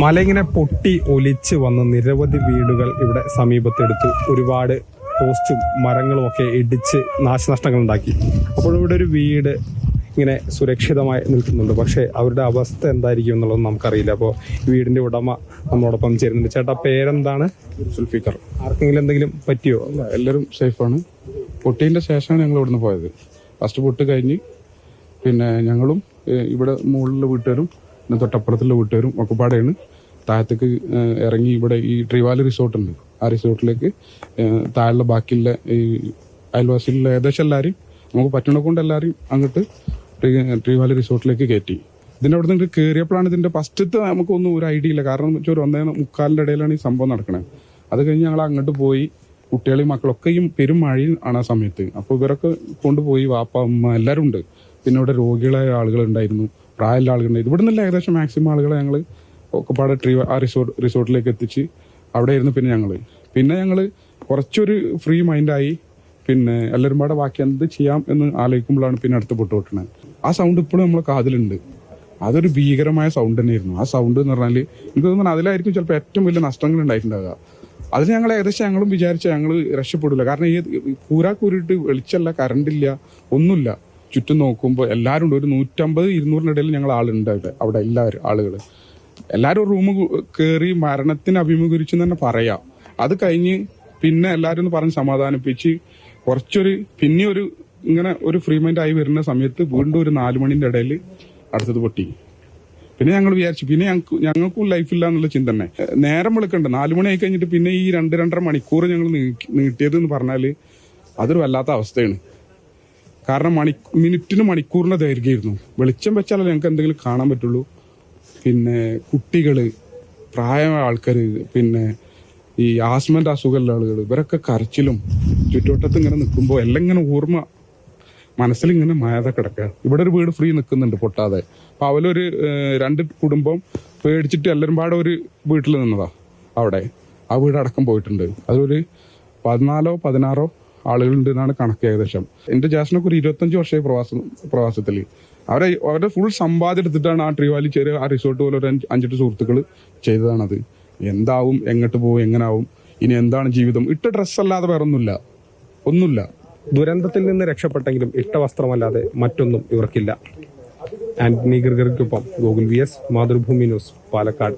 മല ഇങ്ങനെ പൊട്ടി ഒലിച്ച് വന്ന് നിരവധി വീടുകൾ ഇവിടെ സമീപത്തെടുത്തു. ഒരുപാട് പോസ്റ്റും മരങ്ങളും ഒക്കെ ഇടിച്ച് നാശനഷ്ടങ്ങൾ ഉണ്ടാക്കി. അപ്പോൾ ഇവിടെ ഒരു വീട് ഇങ്ങനെ സുരക്ഷിതമായി നിൽക്കുന്നുണ്ട്. പക്ഷേ അവരുടെ അവസ്ഥ എന്തായിരിക്കും എന്നുള്ളത് നമുക്കറിയില്ല. അപ്പോൾ വീടിന്റെ ഉടമ നമ്മളോടൊപ്പം ചേരുന്നുണ്ട്. ചേട്ടാ, പേരെന്താണ്? സുൽഫിക്കർ. ആർക്കെങ്കിലും എന്തെങ്കിലും പറ്റിയോ? അല്ല, എല്ലാവരും സേഫാണ്. പൊട്ടീൻ്റെ ശേഷമാണ് ഞങ്ങൾ ഇവിടുന്ന് പോയത്. ഫസ്റ്റ് പൊട്ട് കഴിഞ്ഞ് പിന്നെ ഞങ്ങളും ഇവിടെ മുകളിലെ വീട്ടുകാരും പിന്നെ തൊട്ടപ്പുറത്തുള്ള വീട്ടുകാരും ഒക്കെ പാടെയാണ് താഴത്തേക്ക് ഇറങ്ങി. ഇവിടെ ഈ ട്രിവാലി റിസോർട്ട് ഉണ്ട്, ആ റിസോർട്ടിലേക്ക് താഴെ ബാക്കിയുള്ള ഈ അയൽവാസിയിലുള്ള ഏകദേശം എല്ലാവരും നമുക്ക് പറ്റണ കൊണ്ട് എല്ലാവരും അങ്ങോട്ട് ട്രിവാലി റിസോർട്ടിലേക്ക് കയറ്റി. ഇതിൻ്റെ അവിടെ നിന്ന് കയറിയപ്പോഴാണ് ഇതിന്റെ ഫസ്റ്റത്തെ നമുക്കൊന്നും ഒരു ഐഡിയ ഇല്ല. കാരണം ഒരു 1:45 ഇടയിലാണ് ഈ സംഭവം നടക്കുന്നത്. അത് കഴിഞ്ഞ് ഞങ്ങൾ അങ്ങോട്ട് പോയി. കുട്ടികളെയും മക്കളൊക്കെ ഈ പെരും മഴയും ആണ് ആ സമയത്ത്. അപ്പോൾ ഇവരൊക്കെ കൊണ്ടുപോയി. വാപ്പ അമ്മ എല്ലാവരും ഉണ്ട്. പിന്നെ ഇവിടെ രോഗികളായ ആളുകളുണ്ടായിരുന്നു, പ്രായമുള്ള ആളുകളുണ്ടായിരുന്നു. ഇവിടെ നിന്നല്ല ഏകദേശം മാക്സിമം ആളുകളെ ഞങ്ങൾ ഒക്കെപ്പാടെ റിസോർട്ടിലേക്ക് എത്തിച്ച് അവിടെ ആയിരുന്നു. പിന്നെ ഞങ്ങൾ കുറച്ചൊരു ഫ്രീ മൈൻഡായി. പിന്നെ എല്ലാവരും പാടെ ബാക്കി എന്ത് ചെയ്യാം എന്ന് ആലോചിക്കുമ്പോഴാണ് പിന്നെ അടുത്ത് പൊട്ടുപൊട്ടണത്. ആ സൗണ്ട് ഇപ്പോഴും നമ്മളെ കാതിലുണ്ട്. അതൊരു ഭീകരമായ സൗണ്ട് തന്നെയായിരുന്നു. ആ സൗണ്ട് എന്ന് പറഞ്ഞാൽ എനിക്ക് തോന്നുന്നു അതിലായിരിക്കും ചിലപ്പോൾ ഏറ്റവും വലിയ നഷ്ടങ്ങൾ ഉണ്ടായിട്ടുണ്ടാവുക. അതിന് ഞങ്ങൾ ഏകദേശം ഞങ്ങളും വിചാരിച്ച ഞങ്ങൾ രക്ഷപ്പെടില്ല. കാരണം ഈ കൂരാക്കൂരിട്ട് വെളിച്ചല്ല, കറണ്ടില്ല, ഒന്നുമില്ല. ചുറ്റും നോക്കുമ്പോൾ എല്ലാവരും ഉണ്ട്. ഒരു 150-200 ഇടയിൽ ഞങ്ങൾ ആളുണ്ട് അവിടെ എല്ലാവരും ആളുകൾ എല്ലാവരും റൂം കയറി മരണത്തിന് അഭിമുഖീകരിച്ചു തന്നെ പറയാം. അത് കഴിഞ്ഞ് പിന്നെ എല്ലാവരും ഒന്ന് പറഞ്ഞ് സമാധാനിപ്പിച്ച് പിന്നെ ഇങ്ങനെ ഒരു ഫ്രീ മൈൻഡ് ആയി വരുന്ന സമയത്ത് വീണ്ടും ഒരു 4 മണിന്റെ ഇടയിൽ അടുത്തത് പൊട്ടി. പിന്നെ ഞങ്ങൾ വിചാരിച്ചു പിന്നെ ഞങ്ങൾക്കും ലൈഫില്ല എന്നുള്ള ചിന്ത തന്നെ. നേരം വിളിക്കണ്ട 4 മണി ആയി കഴിഞ്ഞിട്ട് പിന്നെ ഈ 2-2.5 മണിക്കൂർ ഞങ്ങൾ നീട്ടിയത് എന്ന് പറഞ്ഞാൽ അതൊരു വല്ലാത്ത അവസ്ഥയാണ്. കാരണം മിനിറ്റിന് മണിക്കൂറിന്റെ ദൈർഘ്യമായിരുന്നു. വെളിച്ചം വെച്ചാലേ ഞങ്ങൾക്ക് എന്തെങ്കിലും കാണാൻ പറ്റുള്ളൂ. പിന്നെ കുട്ടികള്, പ്രായമായ ആൾക്കാർ, പിന്നെ ഈ ആസ്മന്റെ അസുഖമുള്ള ആളുകൾ, ഇവരൊക്കെ കരച്ചിലും ചുറ്റുവട്ടത്ത് ഇങ്ങനെ നിൽക്കുമ്പോൾ എല്ലാം ഇങ്ങനെ ഓർമ്മ മനസ്സിലിങ്ങനെ മായാതെ കിടക്കുക. ഇവിടെ ഒരു വീട് ഫ്രീ നിൽക്കുന്നുണ്ട് പൊട്ടാതെ. അപ്പൊ അവലൊരു 2 കുടുംബം പേടിച്ചിട്ട് എല്ലാവരും പാടെ ഒരു വീട്ടിൽ നിന്നതാ. അവിടെ ആ വീട് അടക്കം പോയിട്ടുണ്ട്. അതൊരു 14-16 ആളുകളുണ്ട് എന്നാണ് കണക്ക് ഏകദേശം. എന്റെ ജാസ്റ്റിനൊക്കെ ഒരു 25 വർഷമായി പ്രവാസത്തിൽ. അവരുടെ ഫുൾ സമ്പാദ്യം എടുത്തിട്ടാണ് ആ ട്രിവാലി ആ റിസോർട്ട് പോലെ ഒരു 5-8 സുഹൃത്തുക്കൾ ചെയ്തതാണത്. എന്താവും, എങ്ങോട്ട് പോകും, എങ്ങനാവും, ഇനി എന്താണ് ജീവിതം? ഇട്ട ഡ്രസ്സല്ലാതെ വേറെ ഒന്നുമില്ല. ദുരന്തത്തിൽ നിന്ന് രക്ഷപ്പെട്ടെങ്കിലും ഇട്ട വസ്ത്രമല്ലാതെ മറ്റൊന്നും ഇവർക്കില്ല. ആന്റണി ഗർഗറിക്കൊപ്പം ഗോകുൽ VS, മാതൃഭൂമി ന്യൂസ്, പാലക്കാട്.